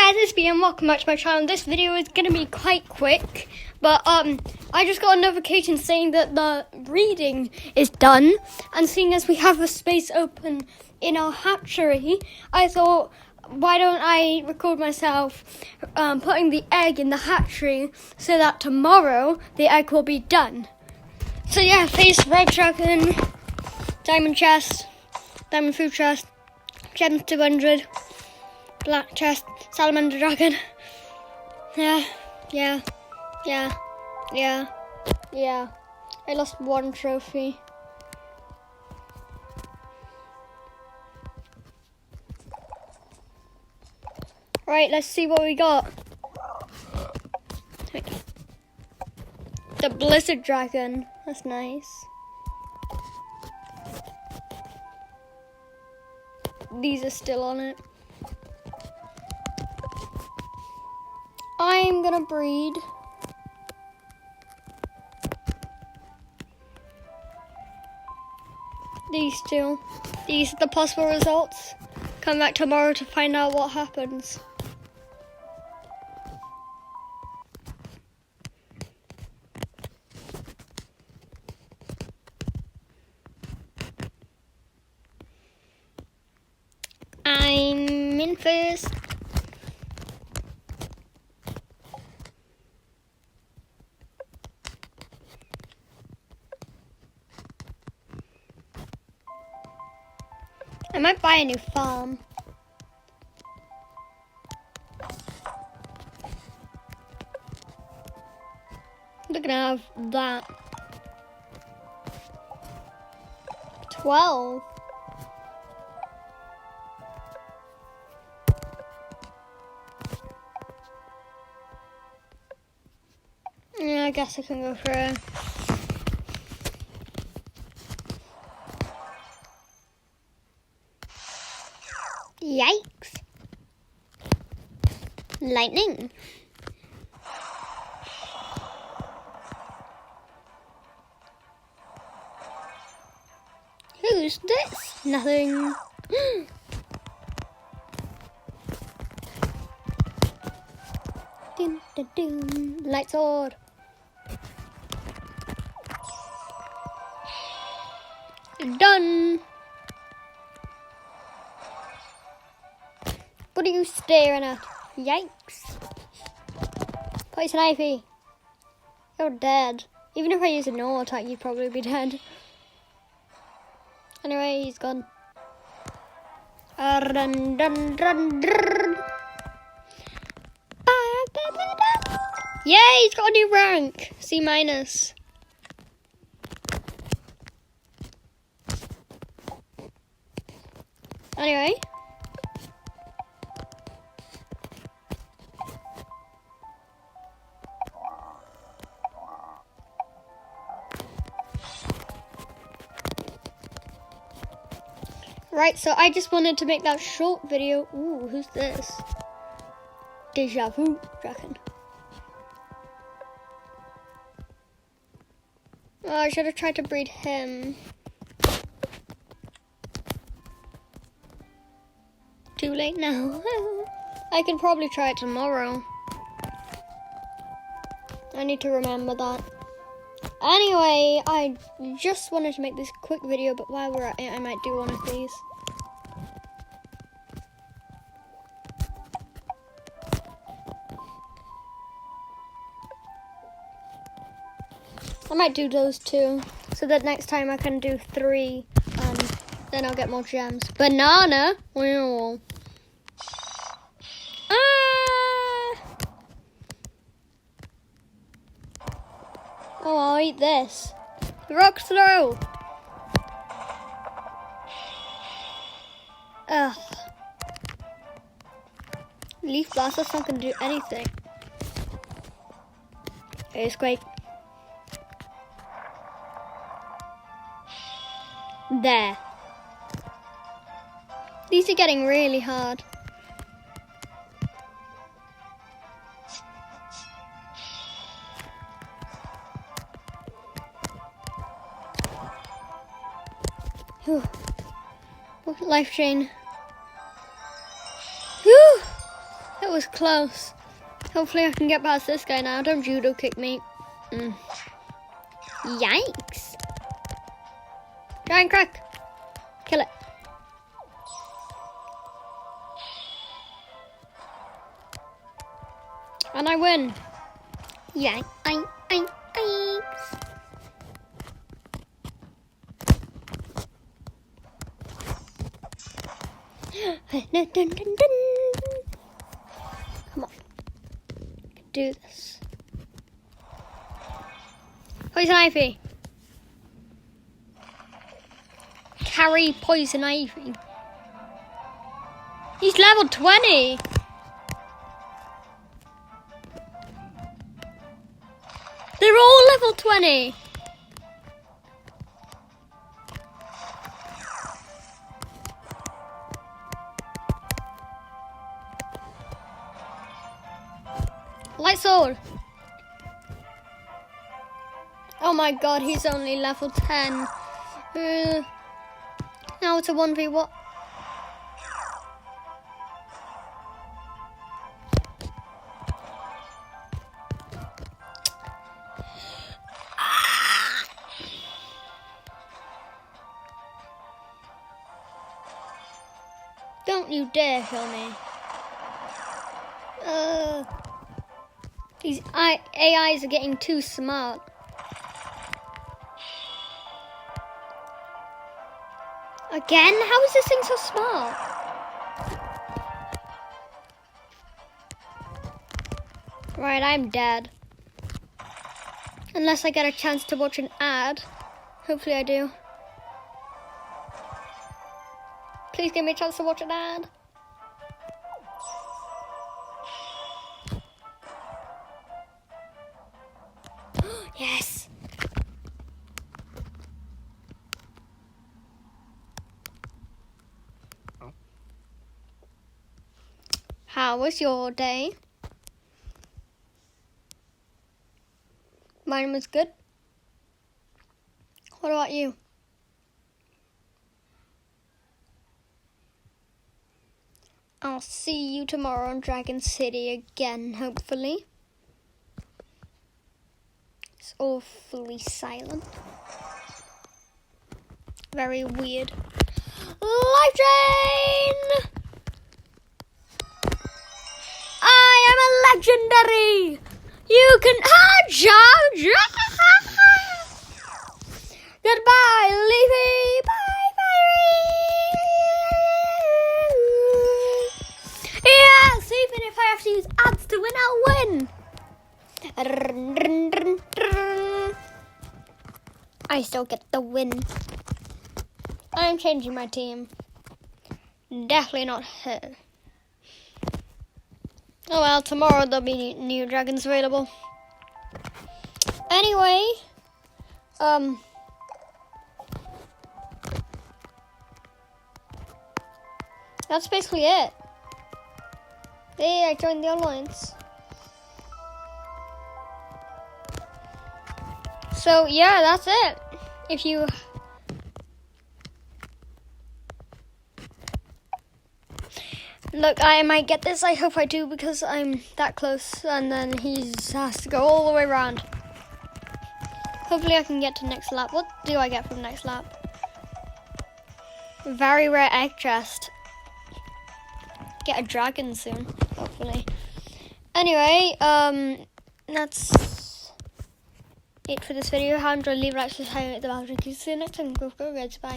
guys, it's B and welcome back to my channel. This video is going to be quite quick, but I just got a notification saying that the breeding is done, and seeing as we have a space open in our hatchery, I thought, why don't I record myself putting the egg in the hatchery so that tomorrow the egg will be done. So yeah, face, red dragon, diamond chest, diamond food chest, gems 200, black chest, salamander dragon. Yeah. I lost one trophy. Right, let's see what we got. The blizzard dragon. That's nice. These are still on it. I'm gonna breed these two. These are the possible results. Come back tomorrow to find out what happens. I'm in first. I might buy a new farm. Look at have that. 12. Yeah, I guess I can go for it. Yikes. Lightning. Who's this? Nothing. Dun, dun, dun. Light sword. Done. What are you staring at? Yikes. Poison ivy. You're dead. Even if I use a normal attack, you'd probably be dead. Anyway, he's gone. Run, dun, run, Yay, he's got a new rank. C minus. Anyway. Right, so I just wanted to make that short video. Ooh, who's this? Deja vu dragon. Oh, I should have tried to breed him. Too late now. I can probably try it tomorrow. I need to remember that. Anyway, I just wanted to make this quick video, but while we're at it, I might do one of these. I might do those two, so that next time I can do 3, then I'll get more gems. Banana? Wow. Oh, I'll eat this. Rock throw. Ugh. Leaf blast, that's not gonna do anything. Earthquake. There. These are getting really hard. Whew. Life chain. Whew. That was close. Hopefully I can get past this guy now. Don't judo kick me. Yikes. Giant crack. Kill it. And I win. Yikes. Come on. Do this. Poison Ivy. Carry Poison Ivy. He's level 20. They're all level 20. Light sword. Oh my god, he's only level 10. Now it's a 1v1. Don't you dare kill me. These AIs are getting too smart. Again? How is this thing so smart? Right, I'm dead. Unless I get a chance to watch an ad. Hopefully I do. Please give me a chance to watch an ad. Yes. How was your day? Mine was good. What about you? I'll see you tomorrow in Dragon City again, hopefully. It's awfully silent. Very weird. Life Drain! I am a legendary! You can... Goodbye, Leafy! Bye, Fairy! Yes! Even if I have to use ads to win, I'll win! I still get the win. I'm changing my team. Definitely not her. Oh well, tomorrow there'll be new dragons available. Anyway, that's basically it. Hey, I joined the alliance. So yeah, that's it. If you look, I might get this. I hope I do because I'm that close, and then he has to go all the way around. Hopefully, I can get to next lap. What do I get from next lap? Very rare egg chest. Get a dragon soon, hopefully. Anyway, that's it for this video. How enjoyed, leave a like, subscribe, hit the bell. See you next time. Go, guys. Bye.